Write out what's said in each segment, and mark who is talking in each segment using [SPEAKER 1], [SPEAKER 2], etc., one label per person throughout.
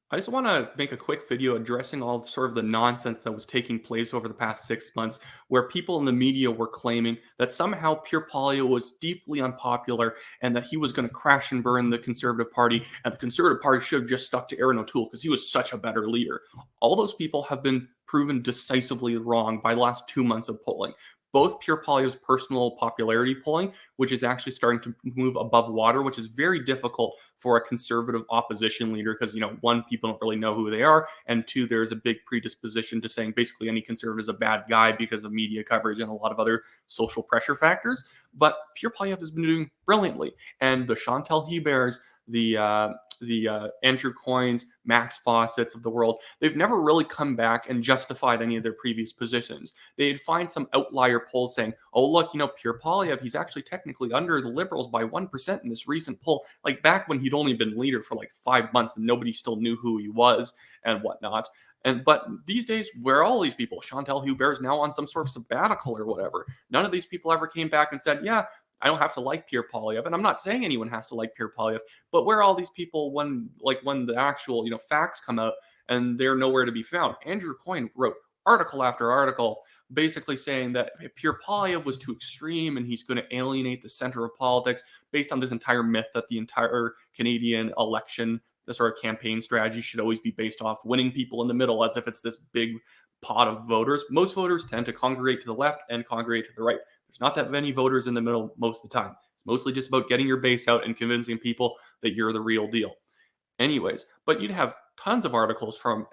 [SPEAKER 1] I just want to make a quick video addressing all sort of the nonsense that was taking place over the past 6 months, where people in the media were claiming that somehow Pierre Poilievre was deeply unpopular and that he was going to crash and burn the Conservative Party, and the Conservative Party should have just stuck to Aaron O'Toole because he was such a better leader. All those people have been proven decisively wrong by the last 2 months of polling. Both Pierre Poilievre's personal popularity polling, which is actually starting to move above water, which is very difficult for a conservative opposition leader because, one, people don't really know who they are, and two, there's a big predisposition to saying basically any conservative is a bad guy because of media coverage and a lot of other social pressure factors. But Pierre Poilievre has been doing brilliantly, and the Chantal Huberts, the Andrew Coynes, Max Fawcett's of the world, they've never really come back and justified any of their previous positions. They'd find some outlier polls saying, oh, look, Pierre Poilievre, he's actually technically under the Liberals by 1% in this recent poll, like back when he'd only been leader for like 5 months and nobody still knew who he was and whatnot. But these days, where are all these people? Chantal Hubert is now on some sort of sabbatical or whatever. None of these people ever came back and said, yeah, I don't have to like Pierre Poilievre, and I'm not saying anyone has to like Pierre Poilievre, but where are all these people when the actual facts come out and they're nowhere to be found? Andrew Coyne wrote article after article basically saying that Pierre Poilievre was too extreme and he's going to alienate the center of politics based on this entire myth that the entire Canadian election, the sort of campaign strategy, should always be based off winning people in the middle, as if it's this big pot of voters. Most voters tend to congregate to the left and congregate to the right. There's not that many voters in the middle most of the time. It's mostly just about getting your base out and convincing people that you're the real deal. Anyways, but you'd have tons of articles from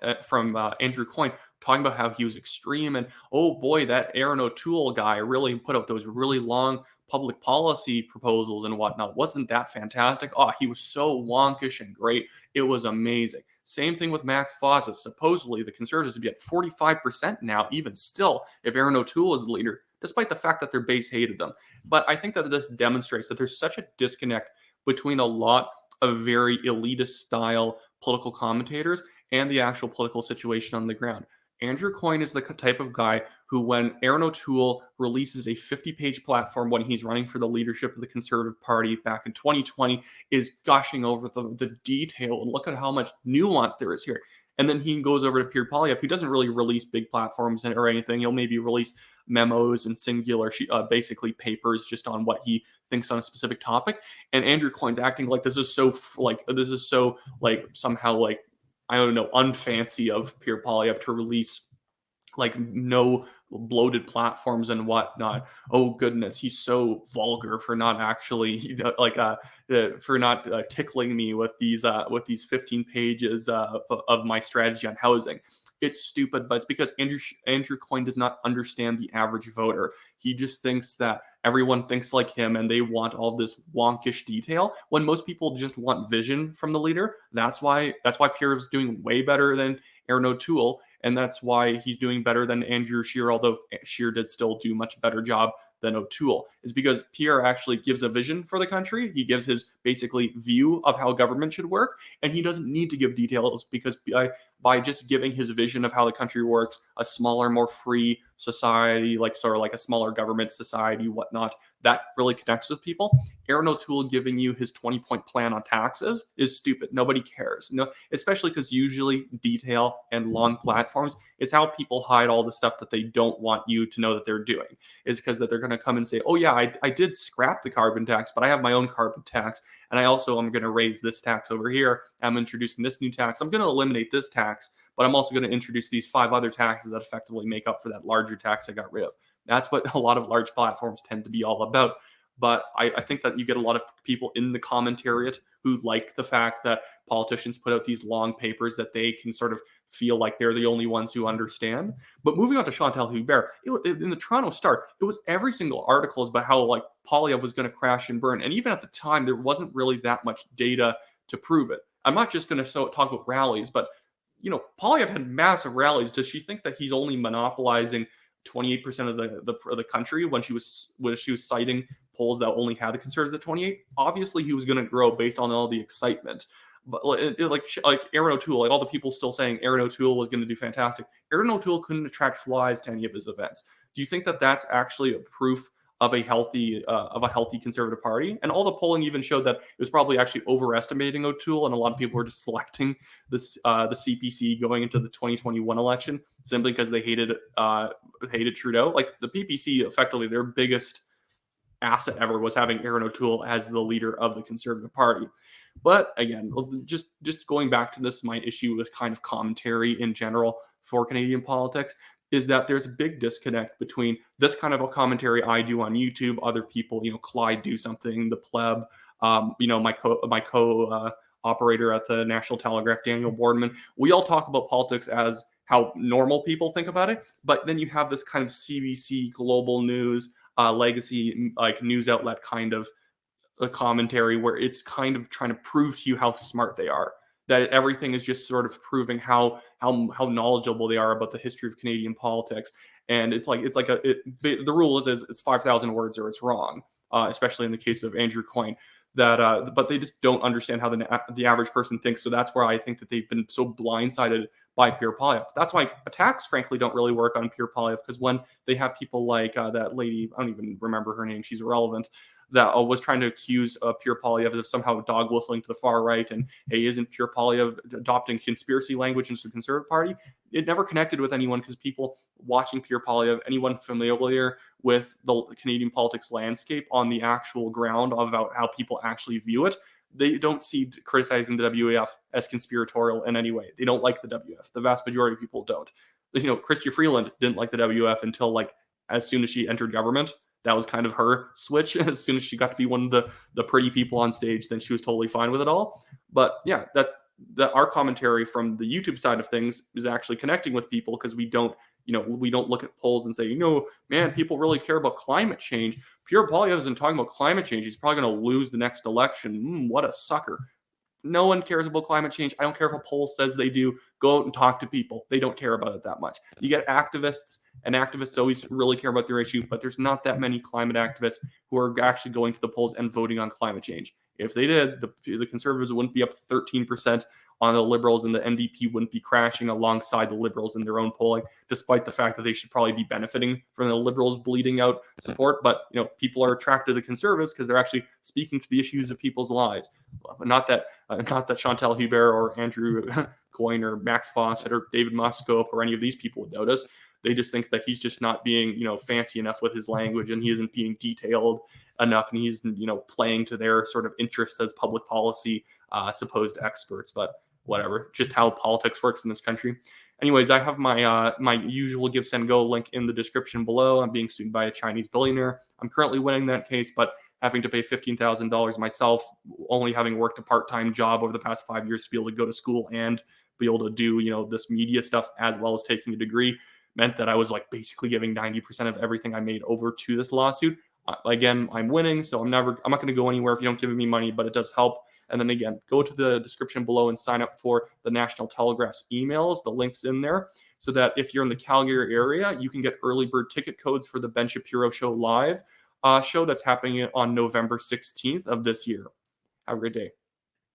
[SPEAKER 1] Andrew Coyne talking about how he was extreme, and oh boy, that Aaron O'Toole guy really put out those really long public policy proposals and whatnot. Wasn't that fantastic? Oh, he was so wonkish and great. It was amazing. Same thing with Max Fawcett. Supposedly, the Conservatives would be at 45% now, even still, if Aaron O'Toole was the leader, despite the fact that their base hated them. But I think that this demonstrates that there's such a disconnect between a lot of very elitist style political commentators and the actual political situation on the ground. Andrew Coyne is the type of guy who, when Aaron O'Toole releases a 50-page platform when he's running for the leadership of the Conservative Party back in 2020, is gushing over the detail and look at how much nuance there is here. And then he goes over to Pierre Poilievre, who doesn't really release big platforms or anything. He'll maybe release memos and singular, basically papers just on what he thinks on a specific topic. And Andrew Coyne's acting like this is so somehow like, I don't know, unfancy of Pierre Poilievre to release like no bloated platforms and whatnot. Oh goodness, he's so vulgar for not actually for not tickling me with these 15 pages of my strategy on housing. It's stupid, but it's because Andrew Coyne does not understand the average voter. He just thinks that everyone thinks like him and they want all this wonkish detail when most people just want vision from the leader. That's why Pierre is doing way better than Aaron O'Toole, and that's why he's doing better than Andrew Scheer, although Scheer did still do much better job than O'Toole, is because Pierre actually gives a vision for the country. He gives his basically view of how government should work, and he doesn't need to give details because by just giving his vision of how the country works, a smaller, more free society, like sort of like a smaller government society, whatnot, that really connects with people. Aaron O'Toole giving you his 20-point plan on taxes is stupid. Nobody cares. No, especially because usually detail and long platforms is how people hide all the stuff that they don't want you to know that they're doing. Is because that they're going to come and say, oh yeah, I did scrap the carbon tax, but I have my own carbon tax, and I also am going to raise this tax over here. I'm introducing this new tax. I'm going to eliminate this tax, but I'm also going to introduce these 5 other taxes that effectively make up for that larger tax I got rid of. That's what a lot of large platforms tend to be all about. But I think that you get a lot of people in the commentariat who like the fact that politicians put out these long papers that they can sort of feel like they're the only ones who understand. But moving on to Chantal Hubert, in the Toronto Star, it was every single article is about how like Poilievre was going to crash and burn. And even at the time, there wasn't really that much data to prove it. I'm not just going to talk about rallies, but Poilievre had massive rallies. Does she think that he's only monopolizing 28% of the country when she was citing polls that only had the Conservatives at 28? Obviously, he was going to grow based on all the excitement. But like Aaron O'Toole, like all the people still saying Aaron O'Toole was going to do fantastic. Aaron O'Toole couldn't attract flies to any of his events. Do you think that that's actually a proof of a healthy conservative party. And all the polling even showed that it was probably actually overestimating O'Toole, and a lot of people were just selecting the CPC going into the 2021 election simply because they hated Trudeau. Like the PPC, effectively their biggest asset ever was having Aaron O'Toole as the leader of the Conservative Party. But again, just going back to this, my issue with kind of commentary in general for Canadian politics is that there's a big disconnect between this kind of a commentary I do on YouTube, other people, Clyde do something, the pleb, my co operator at the National Telegraph, Daniel Boardman. We all talk about politics as how normal people think about it, but then you have this kind of CBC global news legacy like news outlet kind of a commentary where it's kind of trying to prove to you how smart they are, that everything is just sort of proving how knowledgeable they are about the history of Canadian politics. And the rule is it's 5,000 words or it's wrong, especially in the case of Andrew Coyne. But they just don't understand how the average person thinks. So that's where I think that they've been so blindsided by Pierre Poilievre. That's why attacks, frankly, don't really work on Pierre Poilievre, because when they have people like that lady, I don't even remember her name, she's irrelevant, that was trying to accuse Pierre Poilievre of somehow dog whistling to the far right, and hey, isn't Pierre Poilievre adopting conspiracy language into the Conservative Party? It never connected with anyone, because people watching Pierre Poilievre, anyone familiar with the Canadian politics landscape on the actual ground about how people actually view it, they don't see criticizing the WEF as conspiratorial in any way. They don't like the WEF. The vast majority of people don't. Chrystia Freeland didn't like the WEF until as soon as she entered government. That was kind of her switch. As soon as she got to be one of the pretty people on stage, then she was totally fine with it all. But yeah, our commentary from the YouTube side of things is actually connecting with people, because we don't look at polls and say, man, people really care about climate change. Pierre Poilievre isn't talking about climate change. He's probably going to lose the next election. What a sucker. No one cares about climate change. I don't care if a poll says they do. Go out and talk to people. They don't care about it that much. You get activists, and activists always really care about their issue, but there's not that many climate activists who are actually going to the polls and voting on climate change. If they did, the Conservatives wouldn't be up 13% on the Liberals, and the NDP wouldn't be crashing alongside the Liberals in their own polling, despite the fact that they should probably be benefiting from the Liberals bleeding out support. But people are attracted to the Conservatives because they're actually speaking to the issues of people's lives. Not that Chantal Hubert or Andrew Coyne or Max Fawcett or David Moscow or any of these people would notice. They just think that he's just not being, fancy enough with his language, and he isn't being detailed enough, and he's, playing to their sort of interests as public policy supposed experts. But whatever, just how politics works in this country. Anyways, I have my usual Give, Send, Go link in the description below. I'm being sued by a Chinese billionaire. I'm currently winning that case, but having to pay $15,000 myself, only having worked a part-time job over the past 5 years to be able to go to school and be able to do, this media stuff as well as taking a degree, meant that I was basically giving 90% of everything I made over to this lawsuit. Again, I'm winning, so I'm not going to go anywhere if you don't give me money, but it does help. And then again, go to the description below and sign up for the National Telegraph's emails. The link's in there, so that if you're in the Calgary area, you can get early bird ticket codes for the Ben Shapiro Show live show that's happening on November 16th of this year. Have a great day.